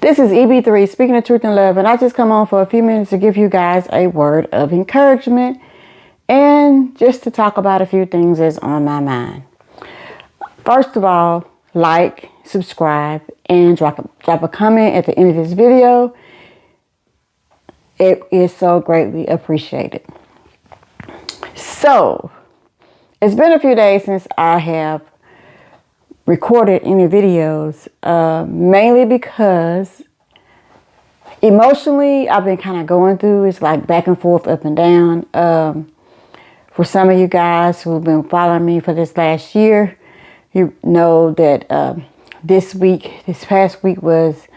This is EB3, Speaking the Truth in Love, and I just come on for a few minutes to give you guys a word of encouragement and just to talk about a few things that's on my mind. First of all, like, subscribe, and drop a comment at the end of this video. It is so greatly appreciated. So, it's been a few days since I have recorded any videos, mainly because emotionally I've been kind of going through, it's like back and forth, up and down. For some of you guys who've been following me for this last year, you know that this past week was,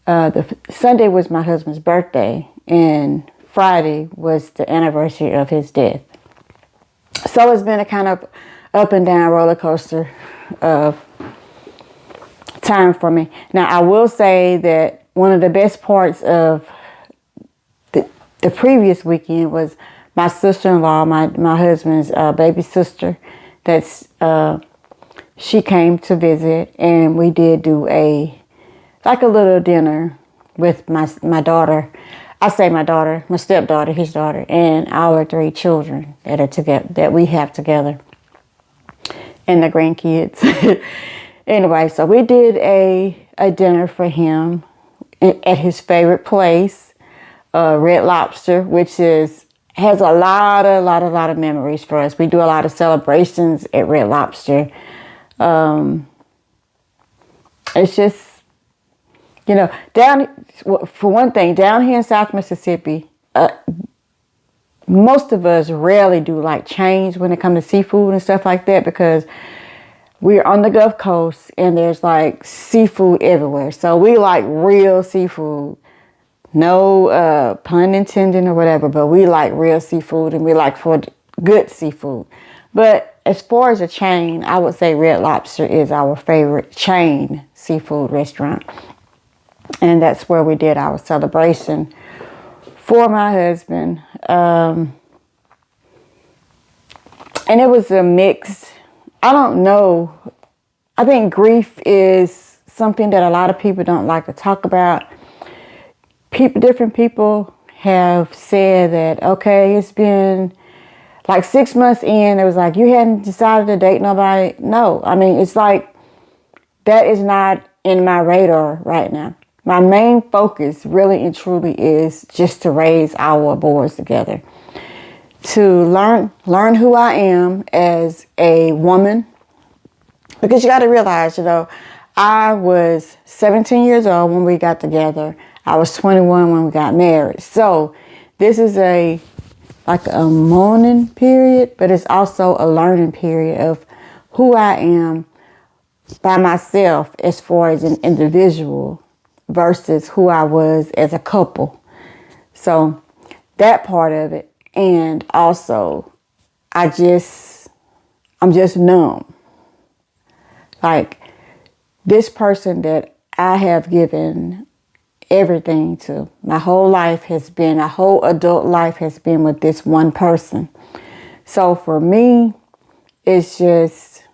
Sunday was my husband's birthday, and Friday was the anniversary of his death. So it's been a kind of up and down roller coaster time for me. Now, I will say that one of the best parts of the previous weekend was my sister-in-law, my husband's baby sister. She came to visit, and we did do a little dinner with my daughter. I say my daughter, my stepdaughter, his daughter, and our 3 children that are together, that we have together, and the grandkids. Anyway, so we did a dinner for him at his favorite place, Red Lobster, which has a lot of memories for us. We do a lot of celebrations at Red Lobster. It's just, for one thing, down here in South Mississippi, most of us rarely do like change when it comes to seafood and stuff like that, because we're on the Gulf Coast and there's like seafood everywhere. So we like real seafood. No pun intended or whatever, but we like real seafood, and we like for good seafood. But as far as a chain, I would say Red Lobster is our favorite chain seafood restaurant. And that's where we did our celebration for my husband. And it was a mix. I don't know. I think grief is something that a lot of people don't like to talk about. Different people have said that, okay, it's been like 6 months in. It was like, you hadn't decided to date nobody. No, I mean, it's like, that is not in my radar right now. My main focus really and truly is just to raise our boys together. To learn who I am as a woman. Because you got to realize, I was 17 years old when we got together. I was 21 when we got married. So this is a mourning period, but it's also a learning period of who I am by myself as far as an individual versus who I was as a couple. So that part of it. And also, I'm just numb. Like, this person that I have given everything to, my whole adult life has been with this one person. So for me, it's just,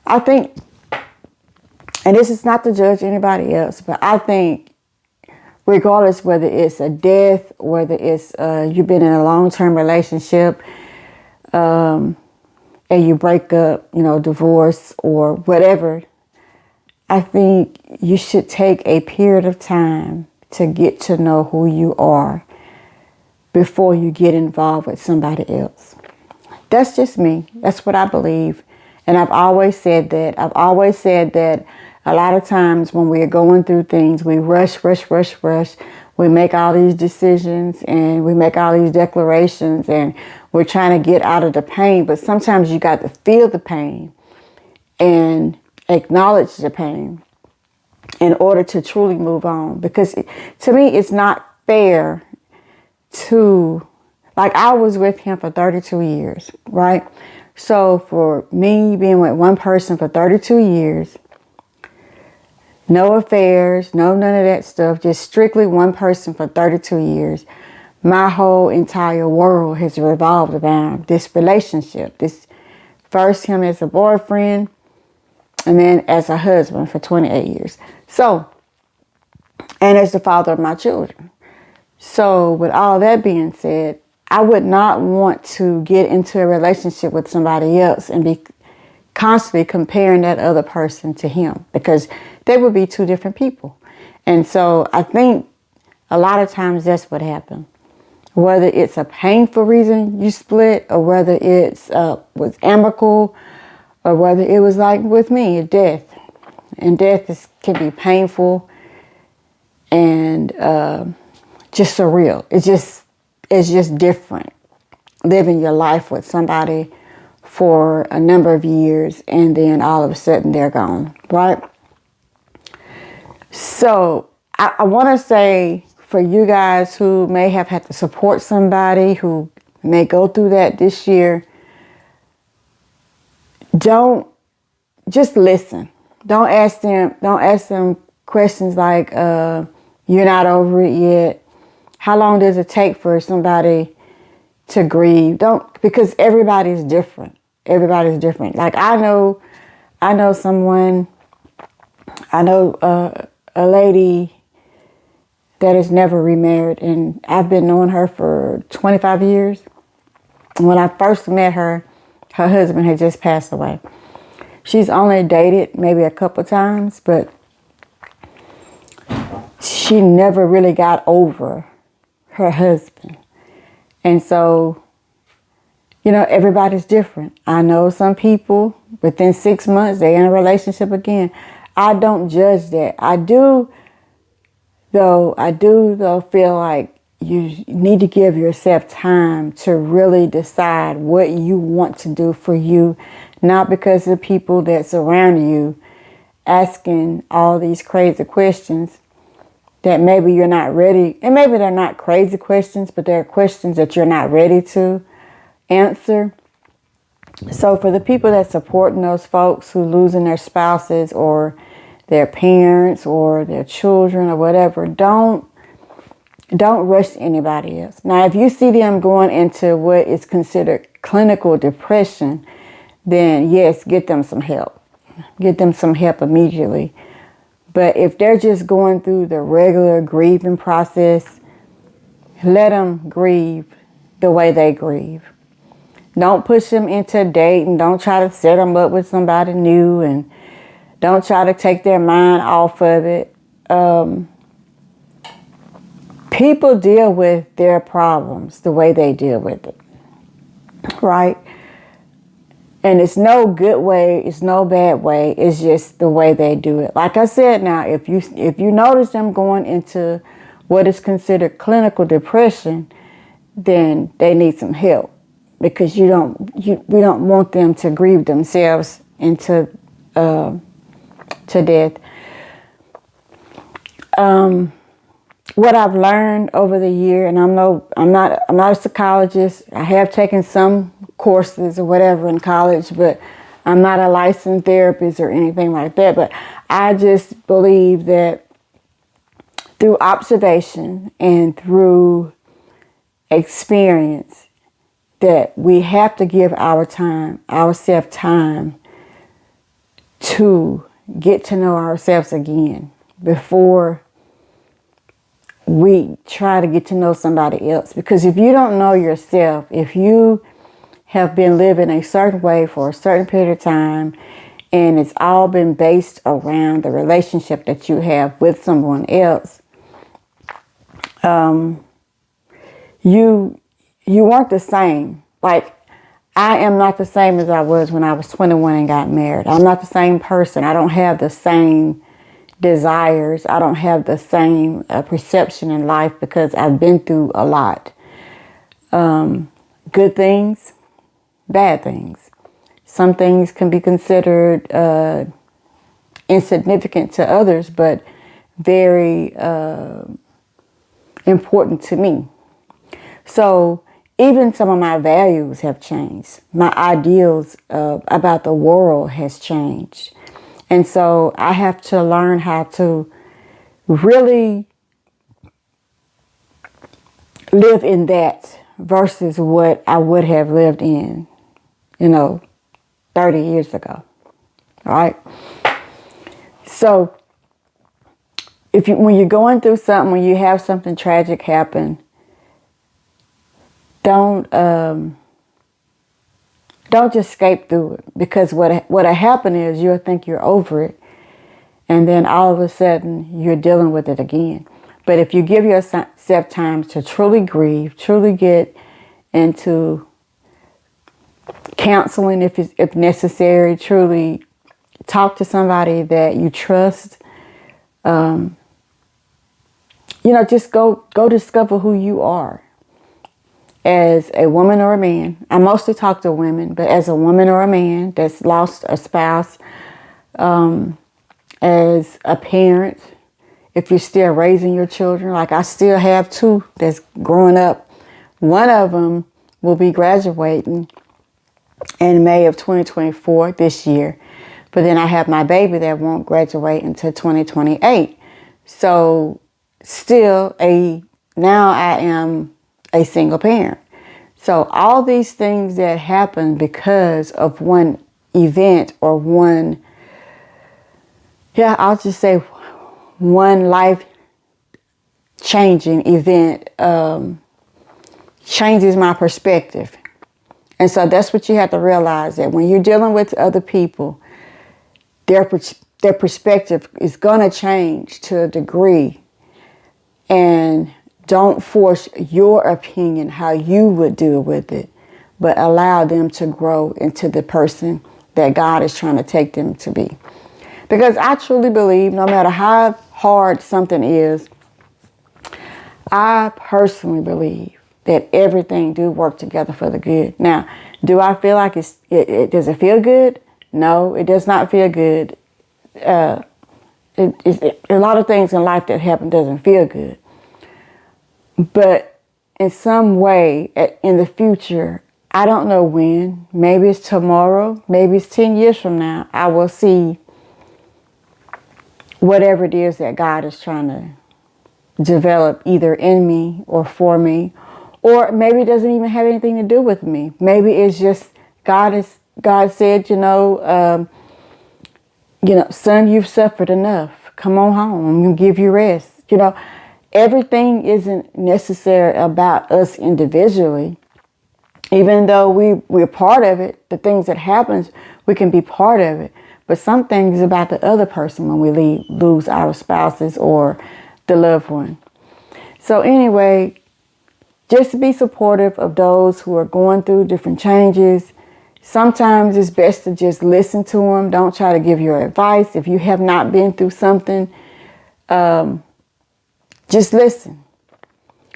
I think, and this is not to judge anybody else, but I think regardless whether it's a death, whether it's you've been in a long-term relationship, and you break up, divorce or whatever, I think you should take a period of time to get to know who you are before you get involved with somebody else. That's just me. That's what I believe. And I've always said that. A lot of times when we're going through things, we rush. We make all these decisions and we make all these declarations, and we're trying to get out of the pain. But sometimes you got to feel the pain and acknowledge the pain in order to truly move on. Because to me, it's not fair to, like, I was with him for 32 years, right? So for me being with one person for 32 years, no affairs, none of that stuff, just strictly one person for 32 years. My whole entire world has revolved around this relationship. This, first him as a boyfriend, and then as a husband for 28 years. So and as the father of my children. So with all that being said, I would not want to get into a relationship with somebody else and be constantly comparing that other person to him, because they would be two different people. And so I think a lot of times that's what happened. Whether it's a painful reason you split, or whether it's was amicable, or whether it was like with me, death. And death can be painful and just surreal. It's just different. Living your life with somebody for a number of years and then all of a sudden they're gone, right? So I want to say, for you guys who may have had to support somebody who may go through that this year, just listen. Don't ask them questions like, you're not over it yet. How long does it take for somebody to grieve? Because everybody's different. Everybody's different. Like I know a lady that is never remarried, and I've been knowing her for 25 years. When I first met her, her husband had just passed away. She's only dated maybe a couple times, but she never really got over her husband. And so, everybody's different. I know some people, within 6 months, they're in a relationship again. I don't judge that. I do though feel like you need to give yourself time to really decide what you want to do for you, not because of the people that surround you asking all these crazy questions that maybe you're not ready. And maybe they're not crazy questions, but they're questions that you're not ready to answer. So for the people that supporting those folks who losing their spouses or their parents or their children or whatever, don't rush anybody else. Now, if you see them going into what is considered clinical depression, then yes, get them some help. Get them some help immediately. But if they're just going through the regular grieving process, let them grieve the way they grieve. Don't push them into dating. Don't try to set them up with somebody new, and don't try to take their mind off of it. People deal with their problems the way they deal with it, right? And it's no good way, it's no bad way. It's just the way they do it. Like I said, now, if you notice them going into what is considered clinical depression, then they need some help, because we don't want them to grieve themselves into to death. What I've learned over the year, and I'm not a psychologist. I have taken some courses or whatever in college, but I'm not a licensed therapist or anything like that. But I just believe that through observation and through experience, that we have to give ourselves time to get to know ourselves again before we try to get to know somebody else. Because if you don't know yourself, if you have been living a certain way for a certain period of time, and it's all been based around the relationship that you have with someone else, you weren't the same. Like, I am not the same as I was when I was 21 and got married. I'm not the same person. I don't have the same desires. I don't have the same perception in life, because I've been through a lot. Good things, bad things. Some things can be considered insignificant to others, but very important to me. So even some of my values have changed. My ideals about the world has changed. And so I have to learn how to really live in that versus what I would have lived in, 30 years ago. All right. So when you're going through something, when you have something tragic happen, don't just escape through it, because what'll happen is you'll think you're over it, and then all of a sudden you're dealing with it again. But if you give yourself time to truly grieve, truly get into counseling if necessary, truly talk to somebody that you trust, just go discover who you are as a woman or a man. I mostly talk to women, but as a woman or a man that's lost a spouse, as a parent, if you're still raising your children, like I still have two that's growing up. One of them will be graduating in May of 2024 this year. But then I have my baby that won't graduate until 2028. So still now I am a single parent. So all these things that happen because of one event or I'll just say one life-changing event changes my perspective. And so that's what you have to realize, that when you're dealing with other people, their perspective is going to change to a degree. And don't force your opinion how you would deal with it, but allow them to grow into the person that God is trying to take them to be. Because I truly believe no matter how hard something is, I personally believe that everything do work together for the good. Now, do I feel like does it feel good? No, it does not feel good. A lot of things in life that happen doesn't feel good. But in some way, in the future, I don't know when, maybe it's tomorrow, maybe it's 10 years from now, I will see whatever it is that God is trying to develop either in me or for me, or maybe it doesn't even have anything to do with me. Maybe it's just God said, son, you've suffered enough. Come on home. I'm going to give you rest. Everything isn't necessary about us individually. Even though we're part of it, the things that happens, we can be part of it. But some things about the other person when we lose our spouses or the loved one. So anyway, just be supportive of those who are going through different changes. Sometimes it's best to just listen to them. Don't try to give your advice. If you have not been through something, just listen.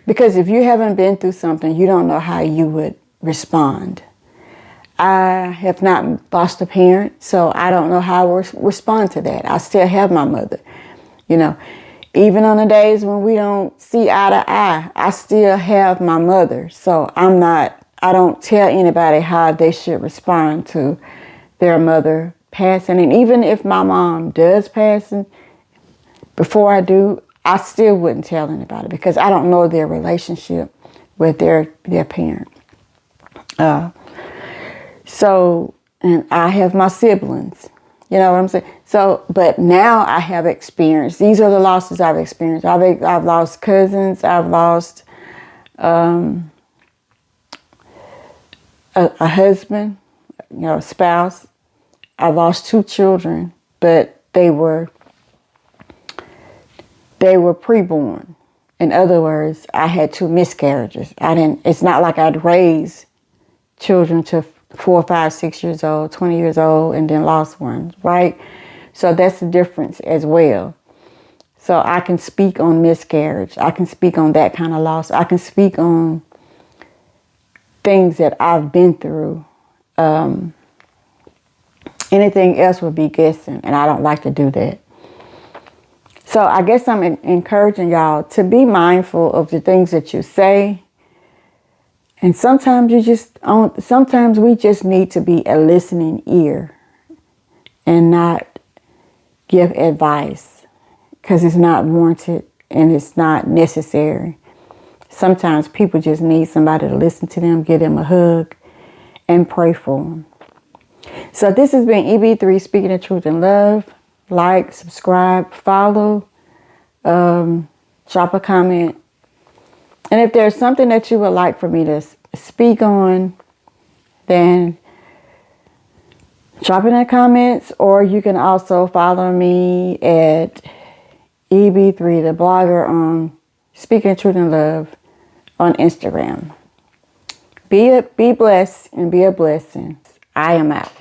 Because if you haven't been through something, you don't know how you would respond. I have not lost a parent, so I don't know how I will respond to that. I still have my mother. Even on the days when we don't see eye to eye, I still have my mother. So I don't tell anybody how they should respond to their mother passing. And even if my mom does pass, before I do, I still wouldn't tell anybody because I don't know their relationship with their parent. And I have my siblings, you know what I'm saying? So, but now I have experienced, these are the losses I've experienced. I've lost cousins. I've lost a husband, a spouse. I lost 2 children, but they were preborn. In other words, I had 2 miscarriages. It's not like I'd raised children to 4, 5, 6 years old, 20 years old, and then lost one, right? So that's the difference as well. So I can speak on miscarriage. I can speak on that kind of loss. I can speak on things that I've been through. Anything else would be guessing, and I don't like to do that. So I guess I'm encouraging y'all to be mindful of the things that you say. And sometimes we just need to be a listening ear and not give advice because it's not warranted and it's not necessary. Sometimes people just need somebody to listen to them, give them a hug, and pray for them. So this has been EB3 Speaking the Truth in Love. Like, subscribe, follow. Drop a comment. And if there's something that you would like for me to speak on, then drop it in the comments. Or you can also follow me at EB3, the blogger, on Speaking Truth in Love on Instagram. Be blessed and be a blessing. I am out.